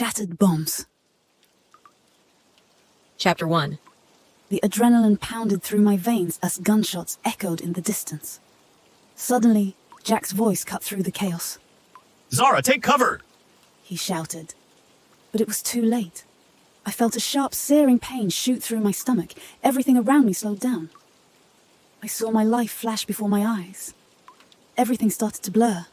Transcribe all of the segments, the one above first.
Shattered bombs. Chapter 1. The adrenaline pounded through my veins as gunshots echoed in the distance. Suddenly, Jack's voice cut through the chaos. Zara, take cover! He shouted. But it was too late. I felt a sharp, searing pain shoot through my stomach. Everything around me slowed down. I saw my life flash before my eyes. Everything started to blur.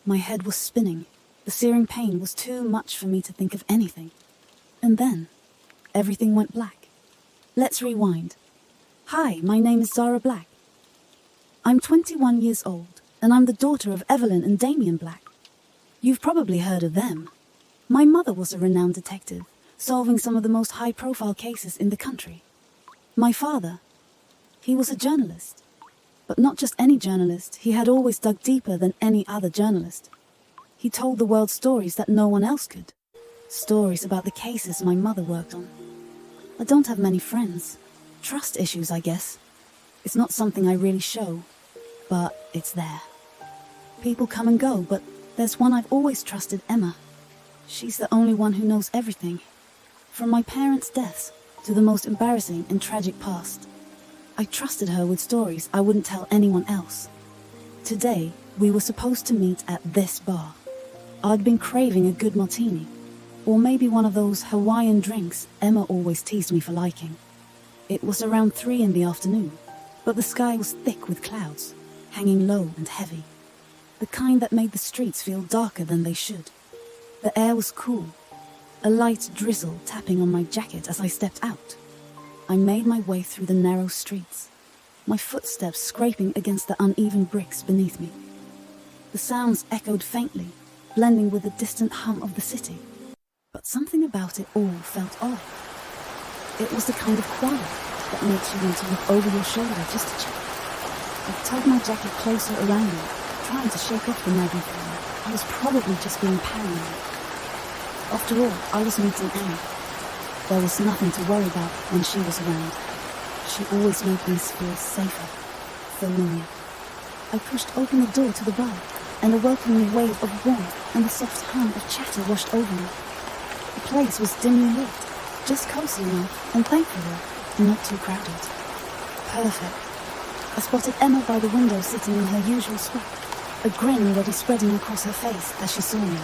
My head was spinning. The searing pain was too much for me to think of anything. And then, everything went black. Let's rewind. Hi, my name is Zara Black. I'm 21 years old, and I'm the daughter of Evelyn and Damien Black. You've probably heard of them. My mother was a renowned detective, solving some of the most high-profile cases in the country. My father, he was a journalist. But not just any journalist, he had always dug deeper than any other journalist. He told the world stories that no one else could. Stories about the cases my mother worked on. I don't have many friends. Trust issues, I guess. It's not something I really show, but it's there. People come and go, but there's one I've always trusted, Emma. She's the only one who knows everything. From my parents' deaths to the most embarrassing and tragic past. I trusted her with stories I wouldn't tell anyone else. Today, we were supposed to meet at this bar. I'd been craving a good martini, or maybe one of those Hawaiian drinks Emma always teased me for liking. It was around 3 in the afternoon, but the sky was thick with clouds, hanging low and heavy. The kind that made the streets feel darker than they should. The air was cool, a light drizzle tapping on my jacket as I stepped out. I made my way through the narrow streets, my footsteps scraping against the uneven bricks beneath me. The sounds echoed faintly, blending with the distant hum of the city. But something about it all felt odd. It was the kind of quiet that makes you want to look over your shoulder just to check. I tugged my jacket closer around me, trying to shake off the nagging feeling. I was probably just being paranoid. After all, I was meeting Annie. There was nothing to worry about when she was around. She always made things feel safer, familiar. I pushed open the door to the bar, and a welcoming wave of warmth and the soft hum of chatter washed over me. The place was dimly lit, just cozy enough, and thankfully, not too crowded. Perfect. I spotted Emma by the window sitting in her usual spot, a grin already spreading across her face as she saw me.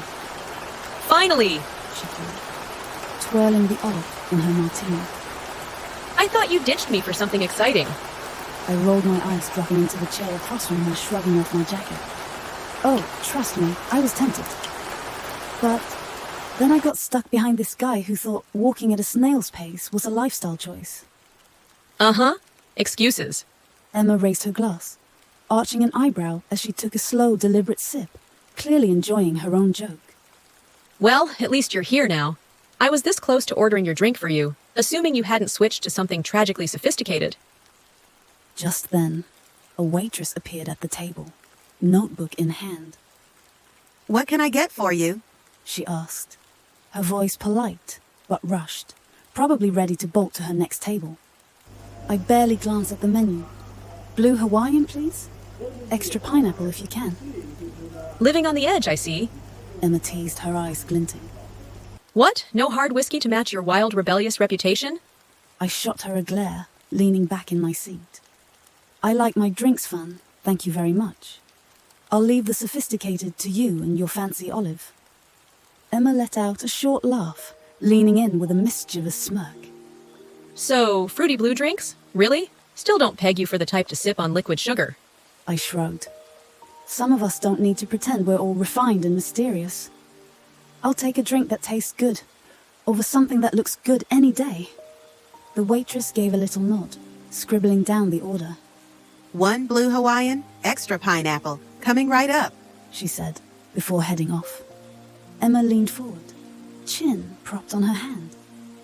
Finally! She called, twirling the olive in her martini. I thought you ditched me for something exciting. I rolled my eyes, dropping into the chair across from her, shrugging off my jacket. Oh, trust me, I was tempted. But then I got stuck behind this guy who thought walking at a snail's pace was a lifestyle choice. Uh-huh. Excuses. Emma raised her glass, arching an eyebrow as she took a slow, deliberate sip, clearly enjoying her own joke. Well, at least you're here now. I was this close to ordering your drink for you, assuming you hadn't switched to something tragically sophisticated. Just then, a waitress appeared at the table, notebook in hand. "What can I get for you?" she asked, her voice polite but rushed, probably ready to bolt to her next table. I barely glanced at the menu. Blue Hawaiian, please? Extra pineapple if you can. Living on the edge, I see. Emma teased, her eyes glinting. What? No hard whiskey to match your wild, rebellious reputation? I shot her a glare, leaning back in my seat. I like my drinks fun, thank you very much. I'll leave the sophisticated to you and your fancy olive. Emma let out a short laugh, leaning in with a mischievous smirk. So, fruity blue drinks? Really? Still don't peg you for the type to sip on liquid sugar. I shrugged. Some of us don't need to pretend we're all refined and mysterious. I'll take a drink that tastes good, over something that looks good any day. The waitress gave a little nod, scribbling down the order. "1 blue Hawaiian, extra pineapple, coming right up," she said, before heading off. Emma leaned forward, chin propped on her hand,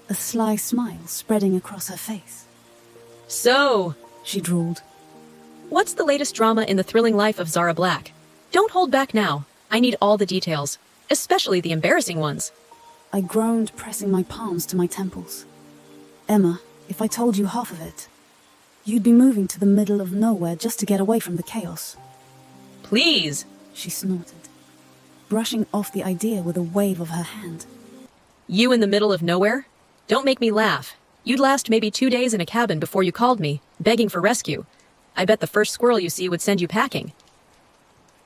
a sly smile spreading across her face. So, she drawled, what's the latest drama in the thrilling life of Zara Black? Don't hold back now. I need all the details, especially the embarrassing ones. I groaned, pressing my palms to my temples. Emma, if I told you half of it, you'd be moving to the middle of nowhere just to get away from the chaos. Please, she snorted, brushing off the idea with a wave of her hand. You in the middle of nowhere? Don't make me laugh. You'd last maybe 2 days in a cabin before you called me, begging for rescue. I bet the first squirrel you see would send you packing.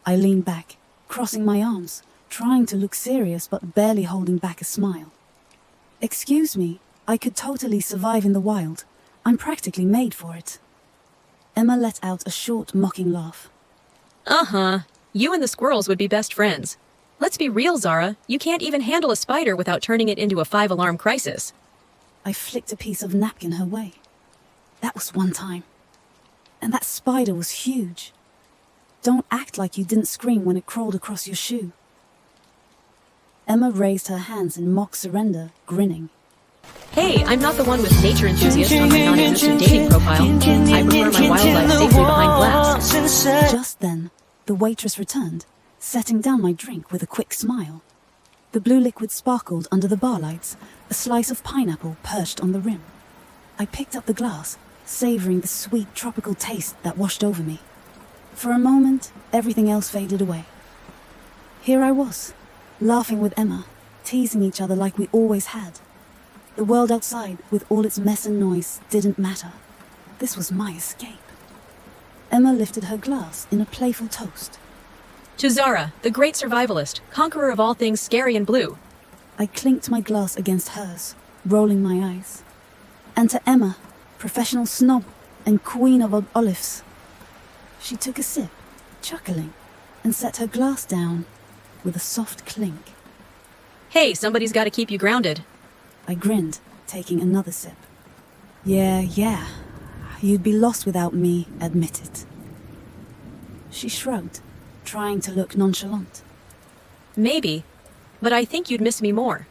I leaned back, crossing my arms, trying to look serious but barely holding back a smile. Excuse me, I could totally survive in the wild. I'm practically made for it. Emma let out a short, mocking laugh. Uh-huh. You and the squirrels would be best friends. Let's be real, Zara. You can't even handle a spider without turning it into a 5-alarm crisis. I flicked a piece of napkin her way. That was one time. And that spider was huge. Don't act like you didn't scream when it crawled across your shoe. Emma raised her hands in mock surrender, grinning. Hey, I'm not the one with nature enthusiast on my non-existent dating profile. I prefer my wildlife safely behind glass. Just then, the waitress returned, setting down my drink with a quick smile. The blue liquid sparkled under the bar lights, a slice of pineapple perched on the rim. I picked up the glass, savoring the sweet tropical taste that washed over me. For a moment, everything else faded away. Here I was, laughing with Emma, teasing each other like we always had. The world outside, with all its mess and noise, didn't matter. This was my escape. Emma lifted her glass in a playful toast. To Zara, the great survivalist, conqueror of all things scary and blue. I clinked my glass against hers, rolling my eyes. And to Emma, professional snob and queen of olives. She took a sip, chuckling, and set her glass down with a soft clink. Hey, somebody's got to keep you grounded. I grinned, taking another sip. Yeah, you'd be lost without me, admit it. She shrugged, trying to look nonchalant. Maybe, but I think you'd miss me more.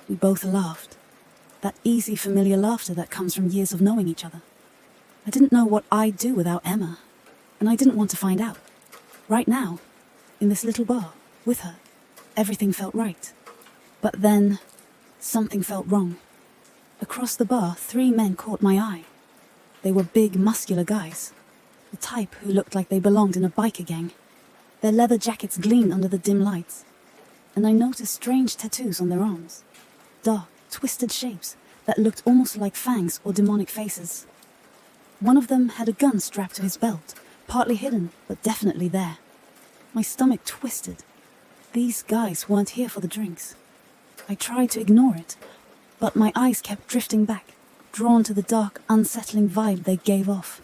We both laughed. That easy, familiar laughter that comes from years of knowing each other. I didn't know what I'd do without Emma, and I didn't want to find out. Right now, in this little bar, with her, everything felt right. But then, something felt wrong. Across the bar, 3 men caught my eye. They were big, muscular guys, the type who looked like they belonged in a biker gang. Their leather jackets gleamed under the dim lights, and I noticed strange tattoos on their arms. Dark, twisted shapes that looked almost like fangs or demonic faces. One of them had a gun strapped to his belt, partly hidden, but definitely there. My stomach twisted. These guys weren't here for the drinks. I tried to ignore it, but my eyes kept drifting back, drawn to the dark, unsettling vibe they gave off.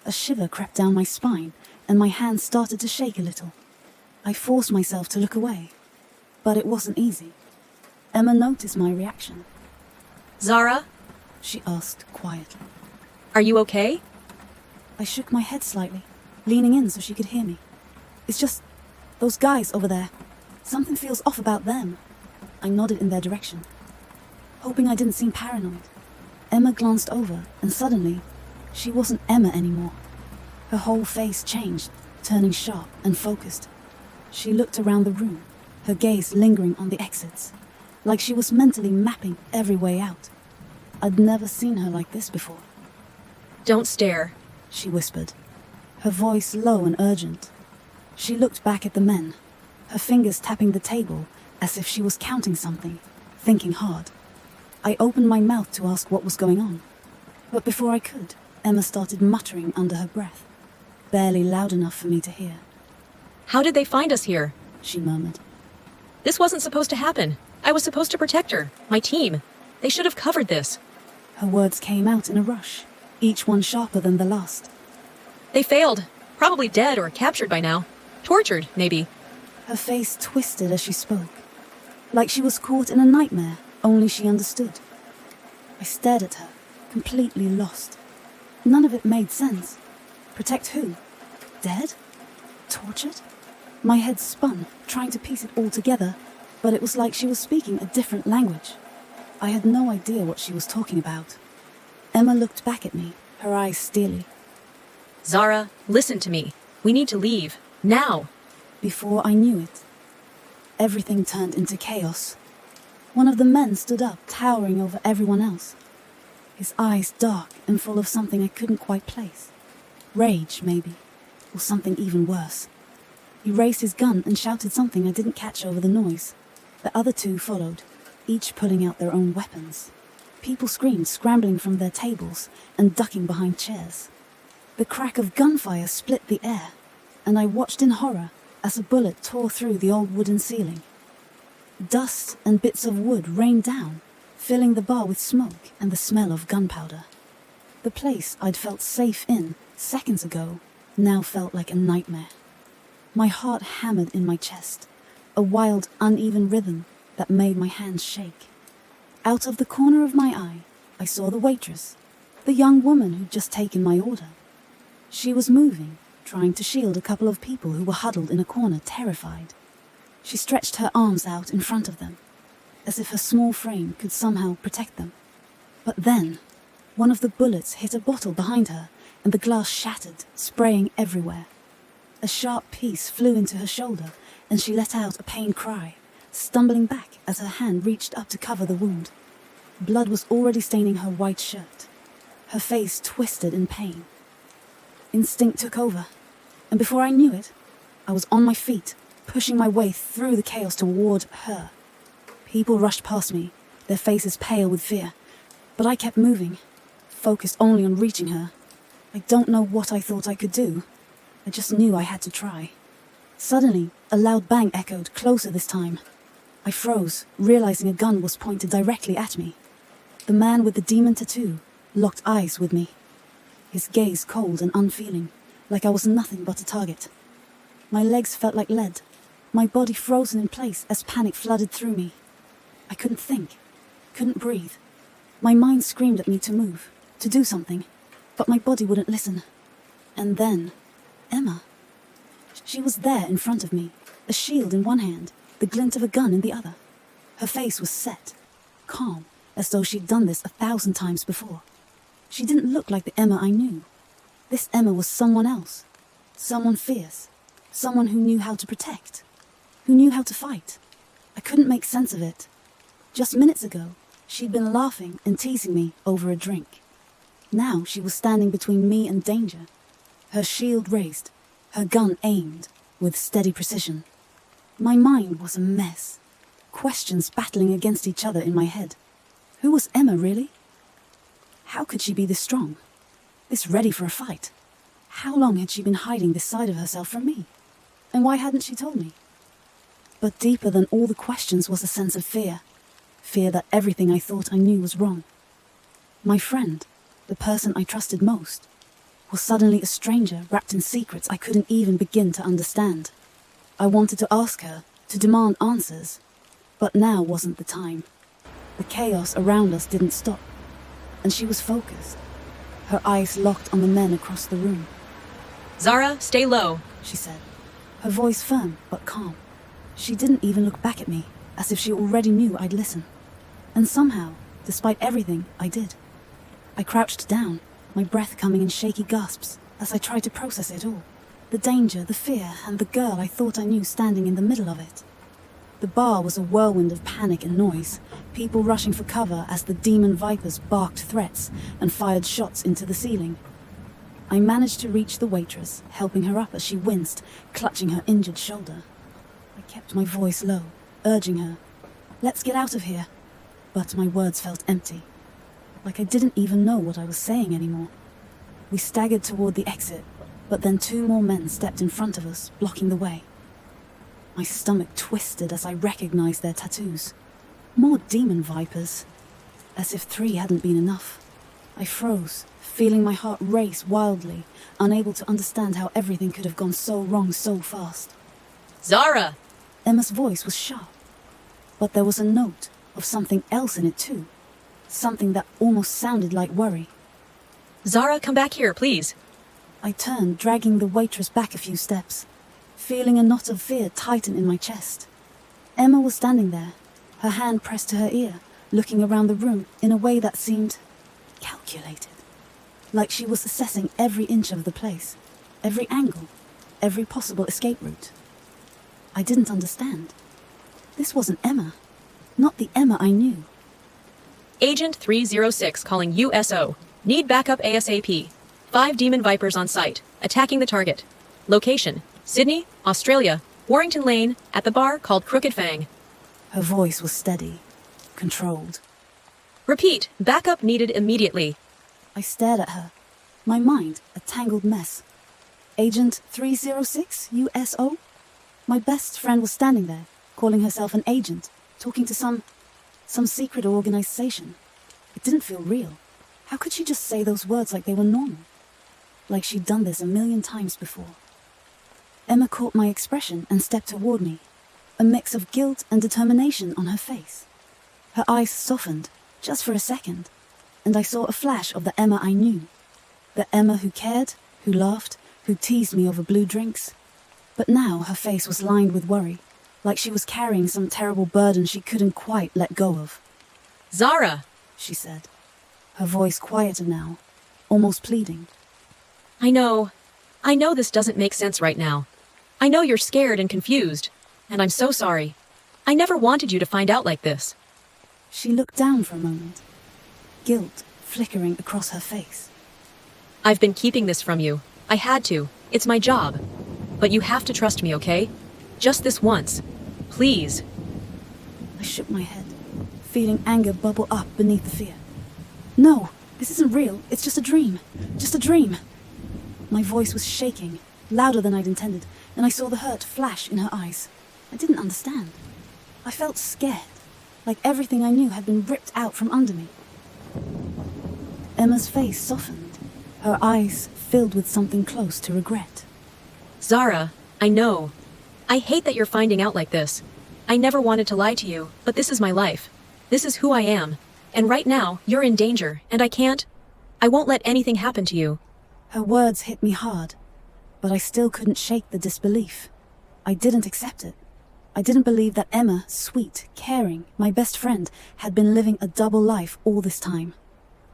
A shiver crept down my spine, and my hands started to shake a little. I forced myself to look away, but it wasn't easy. Emma noticed my reaction. Zara, She asked quietly. are you okay? I shook my head slightly, leaning in so she could hear me. It's just those guys over there. Something feels off about them. I nodded in their direction, hoping I didn't seem paranoid. Emma glanced over, and suddenly, she wasn't Emma anymore. Her whole face changed, turning sharp and focused. She looked around the room, her gaze lingering on the exits, like she was mentally mapping every way out. I'd never seen her like this before. Don't stare. She whispered, her voice low and urgent. She looked back at the men, her fingers tapping the table as if she was counting something, thinking hard. I opened my mouth to ask what was going on, but before I could, Emma started muttering under her breath, barely loud enough for me to hear. How did they find us here? She murmured. This wasn't supposed to happen. I was supposed to protect her, my team. They should have covered this. Her words came out in a rush, each one sharper than the last. They failed. Probably dead or captured by now. Tortured, maybe. Her face twisted as she spoke, like she was caught in a nightmare, only she understood. I stared at her, completely lost. None of it made sense. Protect who? Dead? Tortured? My head spun, trying to piece it all together, but it was like she was speaking a different language. I had no idea what she was talking about. Emma looked back at me, her eyes steely. Zara, listen to me. We need to leave. Now. Before I knew it, everything turned into chaos. One of the men stood up, towering over everyone else. His eyes dark and full of something I couldn't quite place. Rage, maybe, or something even worse. He raised his gun and shouted something I didn't catch over the noise. The other 2 followed, each pulling out their own weapons. People screamed, scrambling from their tables and ducking behind chairs. The crack of gunfire split the air, and I watched in horror as a bullet tore through the old wooden ceiling. Dust and bits of wood rained down, filling the bar with smoke and the smell of gunpowder. The place I'd felt safe in seconds ago now felt like a nightmare. My heart hammered in my chest, a wild, uneven rhythm that made my hands shake. Out of the corner of my eye, I saw the waitress, the young woman who'd just taken my order. She was moving, trying to shield a couple of people who were huddled in a corner, terrified. She stretched her arms out in front of them, as if her small frame could somehow protect them. But then, one of the bullets hit a bottle behind her, and the glass shattered, spraying everywhere. A sharp piece flew into her shoulder, and she let out a pained cry, stumbling back as her hand reached up to cover the wound. Blood was already staining her white shirt. Her face twisted in pain. Instinct took over, and before I knew it, I was on my feet, pushing my way through the chaos toward her. People rushed past me, their faces pale with fear, but I kept moving, focused only on reaching her. I don't know what I thought I could do. I just knew I had to try. Suddenly, a loud bang echoed, closer this time. I froze, realizing a gun was pointed directly at me. The man with the demon tattoo locked eyes with me, his gaze cold and unfeeling, like I was nothing but a target. My legs felt like lead, my body frozen in place as panic flooded through me. I couldn't think, couldn't breathe. My mind screamed at me to move, to do something, but my body wouldn't listen. And then, Emma. She was there in front of me, a shield in one hand, the glint of a gun in the other. Her face was set, calm, as though she'd done this 1,000 times before. She didn't look like the Emma I knew. This Emma was someone else, someone fierce, someone who knew how to protect, who knew how to fight. I couldn't make sense of it. Just minutes ago, she'd been laughing and teasing me over a drink. Now she was standing between me and danger, her shield raised, her gun aimed with steady precision. My mind was a mess, questions battling against each other in my head. Who was Emma, really? How could she be this strong, this ready for a fight? How long had she been hiding this side of herself from me? And why hadn't she told me? But deeper than all the questions was a sense of fear. Fear that everything I thought I knew was wrong. My friend, the person I trusted most, was suddenly a stranger wrapped in secrets I couldn't even begin to understand. I wanted to ask her, to demand answers, but now wasn't the time. The chaos around us didn't stop, and she was focused, her eyes locked on the men across the room. Zara, stay low, She said, her voice firm but calm. She didn't even look back at me, as if she already knew I'd listen. And somehow, despite everything, I did. I crouched down, my breath coming in shaky gasps as I tried to process it all. The danger, the fear, and the girl I thought I knew standing in the middle of it. The bar was a whirlwind of panic and noise, people rushing for cover as the demon vipers barked threats and fired shots into the ceiling. I managed to reach the waitress, helping her up as she winced, clutching her injured shoulder. I kept my voice low, urging her, "Let's get out of here." But my words felt empty, like I didn't even know what I was saying anymore. We staggered toward the exit, but then 2 more men stepped in front of us, blocking the way. My stomach twisted as I recognized their tattoos. More demon vipers. As if 3 hadn't been enough. I froze, feeling my heart race wildly, unable to understand how everything could have gone so wrong so fast. Zara! Emma's voice was sharp, but there was a note of something else in it too. Something that almost sounded like worry. Zara, come back here, please. I turned, dragging the waitress back a few steps, feeling a knot of fear tighten in my chest. Emma was standing there, her hand pressed to her ear, looking around the room in a way that seemed calculated. Like she was assessing every inch of the place, every angle, every possible escape route. I didn't understand. This wasn't Emma. Not the Emma I knew. Agent 306 calling USO. Need backup ASAP. 5 demon vipers on site, attacking the target. Location, Sydney, Australia, Warrington Lane, at the bar called Crooked Fang. Her voice was steady, controlled. Repeat, backup needed immediately. I stared at her, my mind a tangled mess. Agent 306 USO? My best friend was standing there, calling herself an agent, talking to some secret organization. It didn't feel real. How could she just say those words like they were normal? Like she'd done this a million times before. Emma caught my expression and stepped toward me, a mix of guilt and determination on her face. Her eyes softened, just for a second, and I saw a flash of the Emma I knew. The Emma who cared, who laughed, who teased me over blue drinks. But now her face was lined with worry, like she was carrying some terrible burden she couldn't quite let go of. Zara! She said, her voice quieter now, almost pleading. I know this doesn't make sense right now. I know you're scared and confused, and I'm so sorry. I never wanted you to find out like this. She looked down for a moment, guilt flickering across her face. I've been keeping this from you. I had to. It's my job. But you have to trust me, okay? Just this once. Please. I shook my head, feeling anger bubble up beneath the fear. No, this isn't real. It's just a dream. Just a dream. My voice was shaking, louder than I'd intended, and I saw the hurt flash in her eyes. I didn't understand. I felt scared, like everything I knew had been ripped out from under me. Emma's face softened, her eyes filled with something close to regret. Zara, I know. I hate that you're finding out like this. I never wanted to lie to you, but this is my life. This is who I am. And right now, you're in danger, and I won't let anything happen to you. Her words hit me hard, but I still couldn't shake the disbelief. I didn't accept it. I didn't believe that Emma, sweet, caring, my best friend, had been living a double life all this time,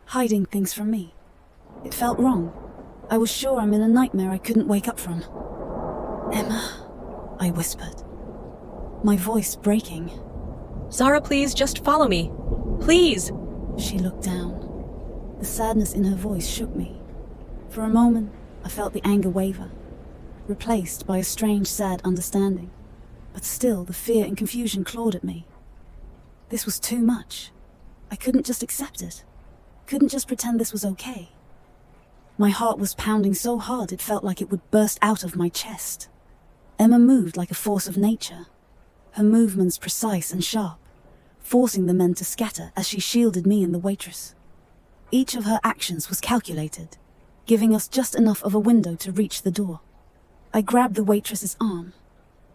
hiding things from me. It felt wrong. I was sure I'm in a nightmare I couldn't wake up from. Emma, I whispered, my voice breaking. Zara, please, just follow me. Please! She looked down. The sadness in her voice shook me. For a moment, I felt the anger waver, replaced by a strange, sad understanding. But still, the fear and confusion clawed at me. This was too much. I couldn't just accept it. Couldn't just pretend this was okay. My heart was pounding so hard it felt like it would burst out of my chest. Emma moved like a force of nature, her movements precise and sharp, forcing the men to scatter as she shielded me and the waitress. Each of her actions was calculated, giving us just enough of a window to reach the door. I grabbed the waitress's arm,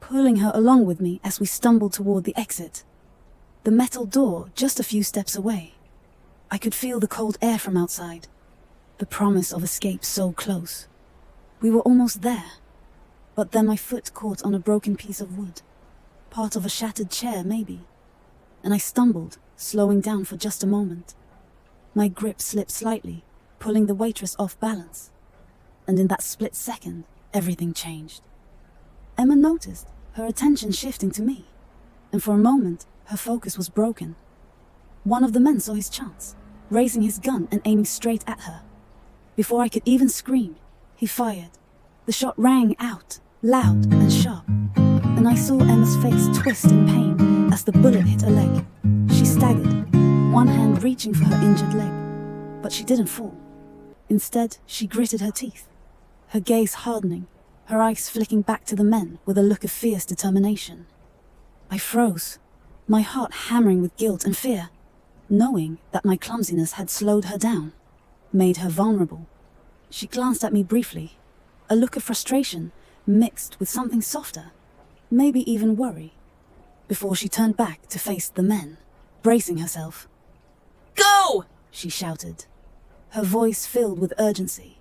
pulling her along with me as we stumbled toward the exit. The metal door just a few steps away. I could feel the cold air from outside, the promise of escape so close. We were almost there, but then my foot caught on a broken piece of wood, part of a shattered chair maybe, and I stumbled, slowing down for just a moment. My grip slipped slightly, pulling the waitress off balance, and in that split second, everything changed. Emma noticed, her attention shifting to me, and for a moment, her focus was broken. One of the men saw his chance, raising his gun and aiming straight at her. Before I could even scream, he fired. The shot rang out, loud and sharp, and I saw Emma's face twist in pain as the bullet hit her leg. She staggered, one hand reaching for her injured leg, but she didn't fall. Instead, she gritted her teeth, her gaze hardening, her eyes flicking back to the men with a look of fierce determination. I froze, my heart hammering with guilt and fear, knowing that my clumsiness had slowed her down, made her vulnerable. She glanced at me briefly, a look of frustration mixed with something softer, maybe even worry, before she turned back to face the men, bracing herself. Go! She shouted, her voice filled with urgency.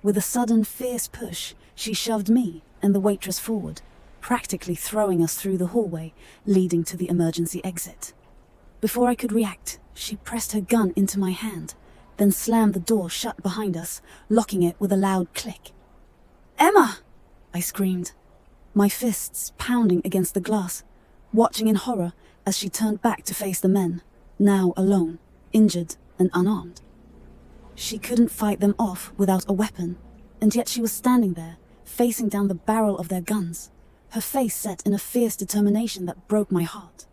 With a sudden, fierce push, she shoved me and the waitress forward, practically throwing us through the hallway leading to the emergency exit. Before I could react, she pressed her gun into my hand, then slammed the door shut behind us, locking it with a loud click. "Emma!" I screamed, my fists pounding against the glass, watching in horror as she turned back to face the men, now alone, injured and unarmed. She couldn't fight them off without a weapon, and yet she was standing there, facing down the barrel of their guns, her face set in a fierce determination that broke my heart.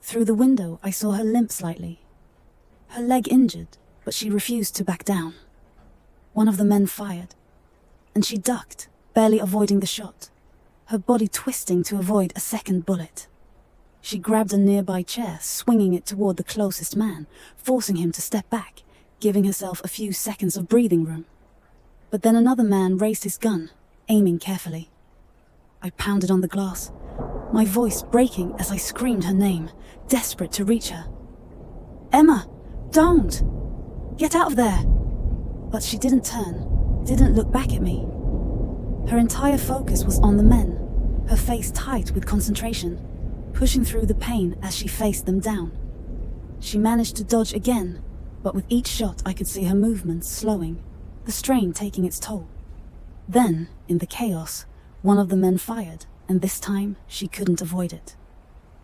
Through the window, I saw her limp slightly. Her leg injured, but she refused to back down. One of the men fired, and she ducked, barely avoiding the shot, her body twisting to avoid a second bullet. She grabbed a nearby chair, swinging it toward the closest man, forcing him to step back, giving herself a few seconds of breathing room. But then another man raised his gun, aiming carefully. I pounded on the glass, my voice breaking as I screamed her name, desperate to reach her. "Emma, don't! Get out of there!" But she didn't turn, didn't look back at me. Her entire focus was on the men, her face tight with concentration, pushing through the pain as she faced them down. She managed to dodge again, but with each shot I could see her movements slowing, the strain taking its toll. Then, in the chaos, one of the men fired, and this time she couldn't avoid it.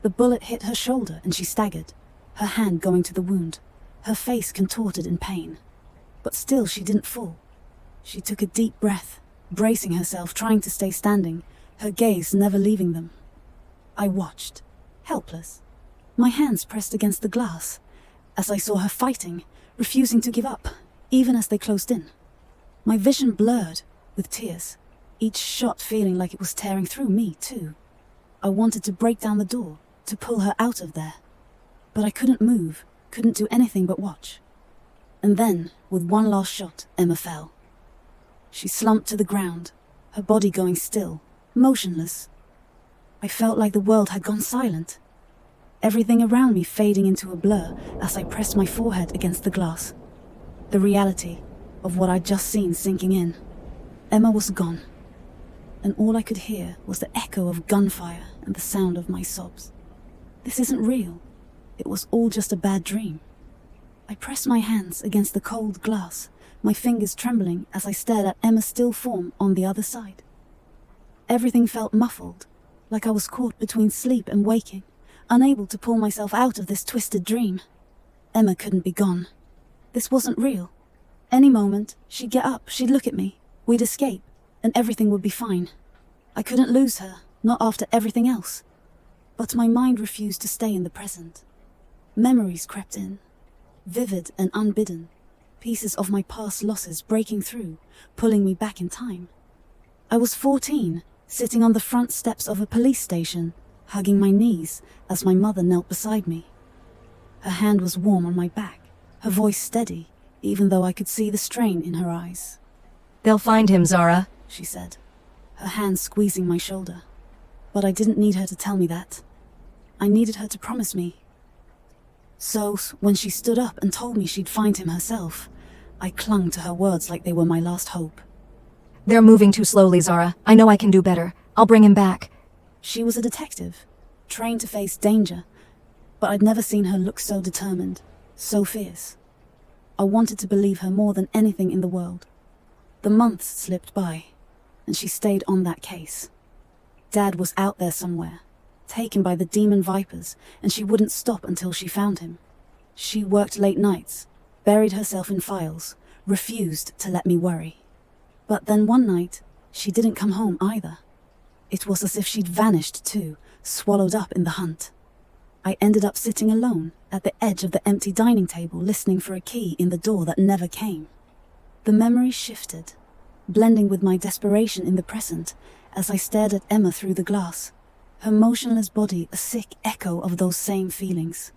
The bullet hit her shoulder and she staggered, her hand going to the wound, her face contorted in pain. But still she didn't fall. She took a deep breath, bracing herself, trying to stay standing, her gaze never leaving them. I watched, helpless, my hands pressed against the glass, as I saw her fighting, refusing to give up, even as they closed in. My vision blurred, with tears, each shot feeling like it was tearing through me too. I wanted to break down the door, to pull her out of there. But I couldn't move, couldn't do anything but watch. And then, with one last shot, Emma fell. She slumped to the ground, her body going still, motionless. I felt like the world had gone silent, everything around me fading into a blur as I pressed my forehead against the glass. The reality of what I'd just seen sinking in. Emma was gone, and all I could hear was the echo of gunfire and the sound of my sobs. This isn't real. It was all just a bad dream. I pressed my hands against the cold glass, my fingers trembling as I stared at Emma's still form on the other side. Everything felt muffled, like I was caught between sleep and waking, unable to pull myself out of this twisted dream. Emma couldn't be gone. This wasn't real. Any moment, she'd get up, she'd look at me, we'd escape, and everything would be fine. I couldn't lose her, not after everything else. But my mind refused to stay in the present. Memories crept in, vivid and unbidden, pieces of my past losses breaking through, pulling me back in time. I was 14, sitting on the front steps of a police station, hugging my knees as my mother knelt beside me. Her hand was warm on my back, her voice steady, even though I could see the strain in her eyes. "They'll find him, Zara," she said, her hand squeezing my shoulder. But I didn't need her to tell me that. I needed her to promise me. So, when she stood up and told me she'd find him herself, I clung to her words like they were my last hope. "They're moving too slowly, Zara. I know I can do better. I'll bring him back." She was a detective, trained to face danger, but I'd never seen her look so determined, so fierce. I wanted to believe her more than anything in the world. The months slipped by, and she stayed on that case. Dad was out there somewhere, taken by the demon vipers, and she wouldn't stop until she found him. She worked late nights, buried herself in files, refused to let me worry. But then one night, she didn't come home either. It was as if she'd vanished too, swallowed up in the hunt. I ended up sitting alone at the edge of the empty dining table, listening for a key in the door that never came. The memory shifted, blending with my desperation in the present as I stared at Emma through the glass, her motionless body a sick echo of those same feelings.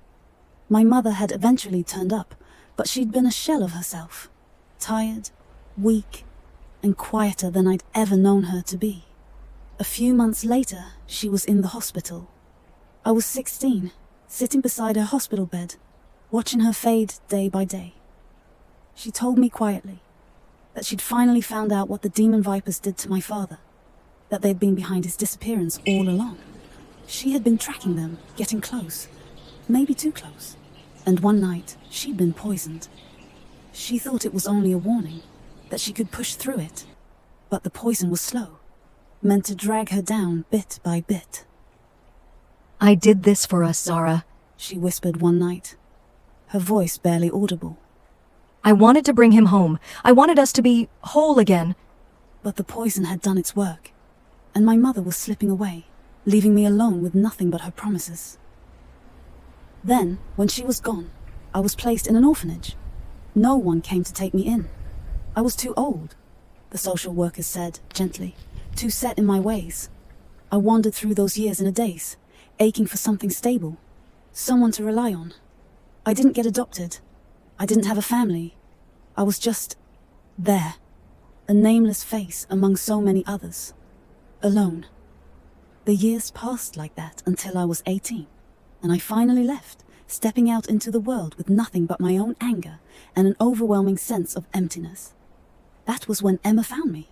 My mother had eventually turned up, but she'd been a shell of herself, tired, weak, and quieter than I'd ever known her to be. A few months later, she was in the hospital. I was 16, sitting beside her hospital bed, watching her fade day by day. She told me quietly that she'd finally found out what the demon vipers did to my father, that they'd been behind his disappearance all along. She had been tracking them, getting close, maybe too close, and one night she'd been poisoned. She thought it was only a warning, that she could push through it, but the poison was slow, meant to drag her down bit by bit. "I did this for us, Zara," she whispered one night, her voice barely audible. "I wanted to bring him home. I wanted us to be whole again." But the poison had done its work, and my mother was slipping away, leaving me alone with nothing but her promises. Then, when she was gone, I was placed in an orphanage. No one came to take me in. I was too old, the social workers said gently, too set in my ways. I wandered through those years in a daze, aching for something stable, someone to rely on. I didn't get adopted. I didn't have a family. I was just there, a nameless face among so many others, alone. The years passed like that until I was 18, and I finally left, stepping out into the world with nothing but my own anger and an overwhelming sense of emptiness. That was when Emma found me.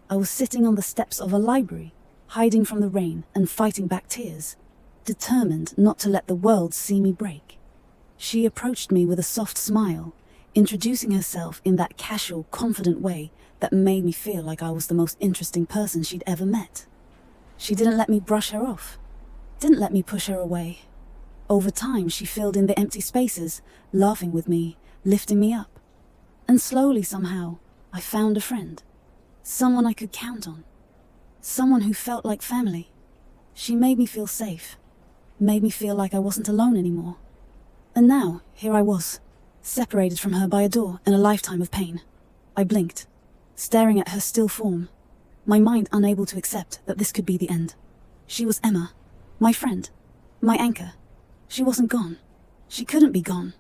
I was sitting on the steps of a library, hiding from the rain and fighting back tears, determined not to let the world see me break. She approached me with a soft smile, introducing herself in that casual, confident way that made me feel like I was the most interesting person she'd ever met. She didn't let me brush her off, didn't let me push her away. Over time, she filled in the empty spaces, laughing with me, lifting me up. And slowly, somehow, I found a friend. Someone I could count on. Someone who felt like family. She made me feel safe. Made me feel like I wasn't alone anymore. And now, here I was, separated from her by a door and a lifetime of pain. I blinked, staring at her still form, my mind unable to accept that this could be the end. She was Emma, my friend, my anchor. She wasn't gone. She couldn't be gone.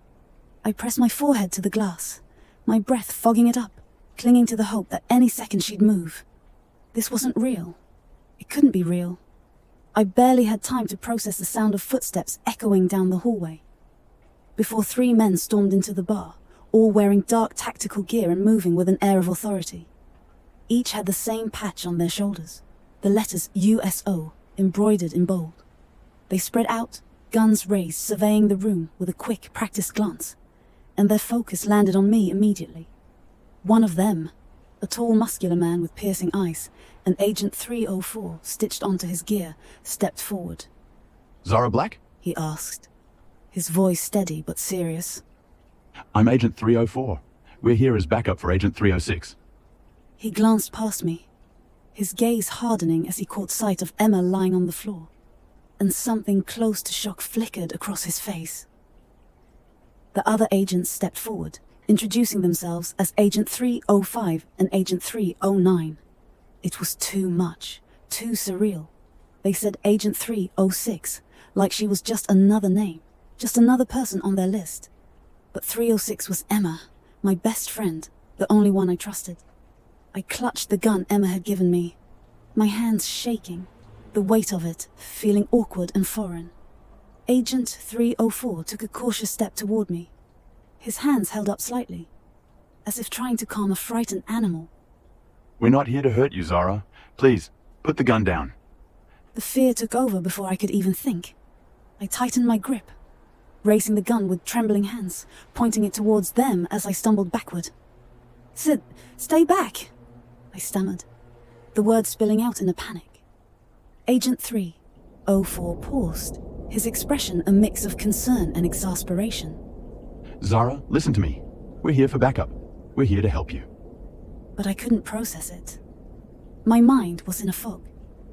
I pressed my forehead to the glass, my breath fogging it up, clinging to the hope that any second she'd move. This wasn't real. It couldn't be real. I barely had time to process the sound of footsteps echoing down the hallway before 3 men stormed into the bar, all wearing dark tactical gear and moving with an air of authority. Each had the same patch on their shoulders, the letters USO embroidered in bold. They spread out, guns raised, surveying the room with a quick, practiced glance, and their focus landed on me immediately. One of them, a tall, muscular man with piercing eyes, and Agent 304 stitched onto his gear, stepped forward. Zara Black? He asked, his voice steady but serious. I'm Agent 304. We're here as backup for Agent 306. He glanced past me, his gaze hardening as he caught sight of Emma lying on the floor, and something close to shock flickered across his face. The other agents stepped forward, introducing themselves as Agent 305 and Agent 309. It was too much, too surreal. They said Agent 306, like she was just another name, just another person on their list. But 306 was Emma, my best friend, the only one I trusted. I clutched the gun Emma had given me, my hands shaking, the weight of it feeling awkward and foreign. Agent 304 took a cautious step toward me, his hands held up slightly, as if trying to calm a frightened animal. We're not here to hurt you, Zara. Please, put the gun down. The fear took over before I could even think. I tightened my grip, raising the gun with trembling hands, pointing it towards them as I stumbled backward. "Sid, stay back," I stammered, the words spilling out in a panic. Agent 304 paused, his expression a mix of concern and exasperation. Zara, listen to me. We're here for backup. We're here to help you. But I couldn't process it. My mind was in a fog,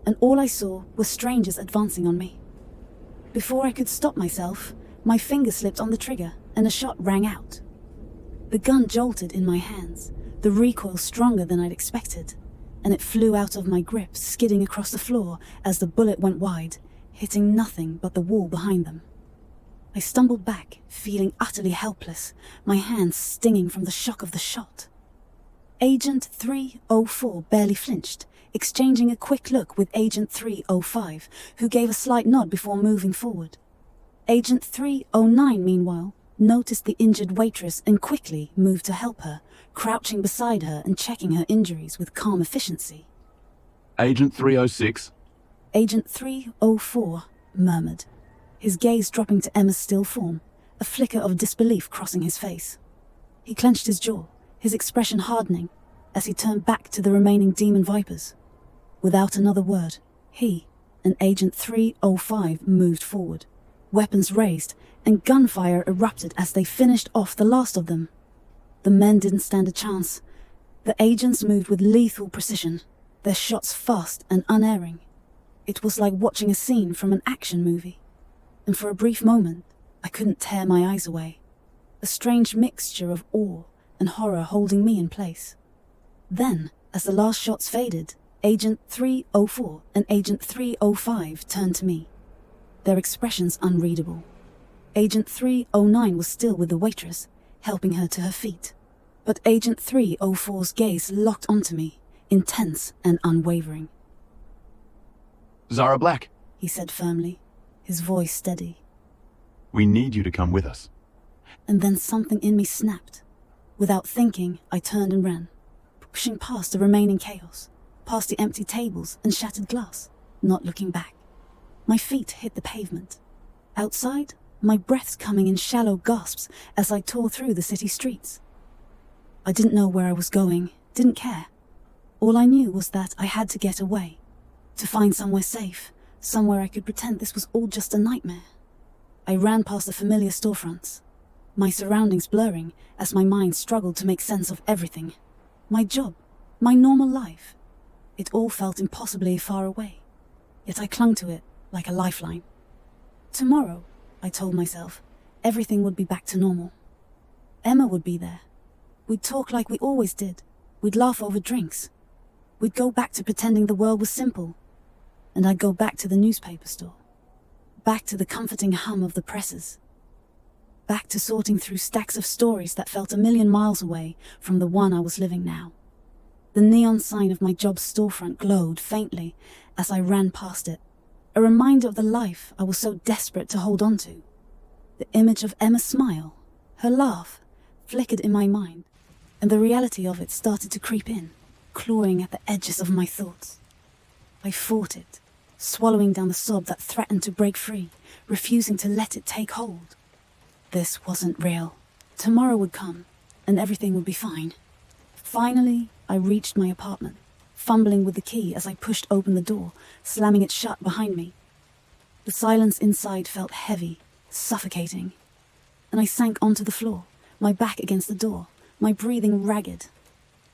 and all I saw were strangers advancing on me. Before I could stop myself, my finger slipped on the trigger and a shot rang out. The gun jolted in my hands, the recoil stronger than I'd expected, and it flew out of my grip, skidding across the floor as the bullet went wide, hitting nothing but the wall behind them. I stumbled back, feeling utterly helpless, my hands stinging from the shock of the shot. Agent 304 barely flinched, exchanging a quick look with Agent 305, who gave a slight nod before moving forward. Agent 309, meanwhile, noticed the injured waitress and quickly moved to help her, crouching beside her and checking her injuries with calm efficiency. Agent 306. Agent 304 murmured, his gaze dropping to Emma's still form, a flicker of disbelief crossing his face. He clenched his jaw, his expression hardening, as he turned back to the remaining demon vipers. Without another word, he and Agent 305 moved forward, weapons raised, and gunfire erupted as they finished off the last of them. The men didn't stand a chance. The agents moved with lethal precision, their shots fast and unerring. It was like watching a scene from an action movie, and for a brief moment, I couldn't tear my eyes away. A strange mixture of awe and horror holding me in place. Then, as the last shots faded, Agent 304 and Agent 305 turned to me, their expressions unreadable. Agent 309 was still with the waitress, helping her to her feet. But Agent 304's gaze locked onto me, intense and unwavering. Zara Black, He said firmly, his voice steady. we need you to come with us. And then something in me snapped. Without thinking, I turned and ran, pushing past the remaining chaos, past the empty tables and shattered glass, not looking back. My feet hit the pavement. Outside, my breaths coming in shallow gasps as I tore through the city streets. I didn't know where I was going, didn't care. All I knew was that I had to get away, to find somewhere safe, somewhere I could pretend this was all just a nightmare. I ran past the familiar storefronts, my surroundings blurring as my mind struggled to make sense of everything. My job, my normal life. It all felt impossibly far away, yet I clung to it like a lifeline. Tomorrow, I told myself, everything would be back to normal. Emma would be there. We'd talk like we always did. We'd laugh over drinks. We'd go back to pretending the world was simple. And I'd go back to the newspaper store. Back to the comforting hum of the presses. Back to sorting through stacks of stories that felt a million miles away from the one I was living now. The neon sign of my job's storefront glowed faintly as I ran past it, a reminder of the life I was so desperate to hold on to. The image of Emma's smile, her laugh, flickered in my mind, and the reality of it started to creep in, clawing at the edges of my thoughts. I fought it, swallowing down the sob that threatened to break free, refusing to let it take hold. This wasn't real. Tomorrow would come, and everything would be fine. Finally, I reached my apartment, fumbling with the key as I pushed open the door, slamming it shut behind me. The silence inside felt heavy, suffocating, and I sank onto the floor, my back against the door, my breathing ragged.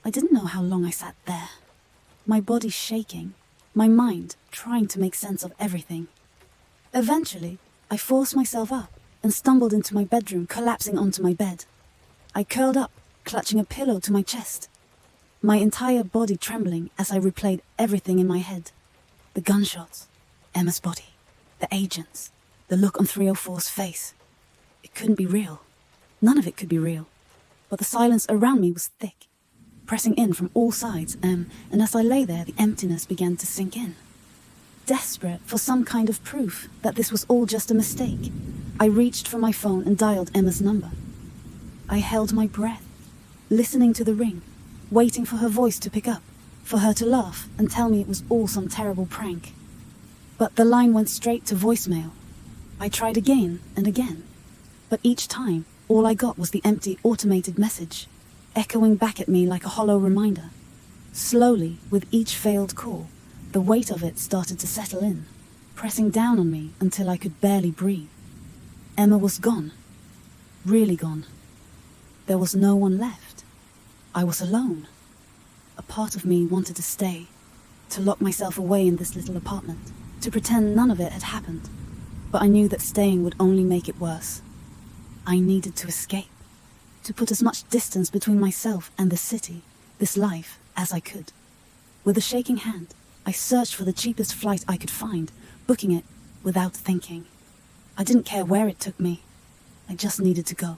I didn't know how long I sat there, my body shaking, my mind trying to make sense of everything. Eventually, I forced myself up and stumbled into my bedroom, collapsing onto my bed. I curled up, clutching a pillow to my chest, my entire body trembling as I replayed everything in my head. The gunshots, Emma's body, the agents, the look on 304's face. It couldn't be real. None of it could be real. But the silence around me was thick, pressing in from all sides, and as I lay there, the emptiness began to sink in. Desperate for some kind of proof that this was all just a mistake, I reached for my phone and dialed Emma's number. I held my breath, listening to the ring, waiting for her voice to pick up, for her to laugh and tell me it was all some terrible prank. But the line went straight to voicemail. I tried again and again, but each time, all I got was the empty automated message, echoing back at me like a hollow reminder. Slowly, with each failed call, the weight of it started to settle in, pressing down on me until I could barely breathe. Emma was gone. Really gone. There was no one left. I was alone. A part of me wanted to stay, to lock myself away in this little apartment, to pretend none of it had happened. But I knew that staying would only make it worse. I needed to escape, to put as much distance between myself and the city, this life, as I could. With a shaking hand, I searched for the cheapest flight I could find, booking it without thinking. I didn't care where it took me. I just needed to go.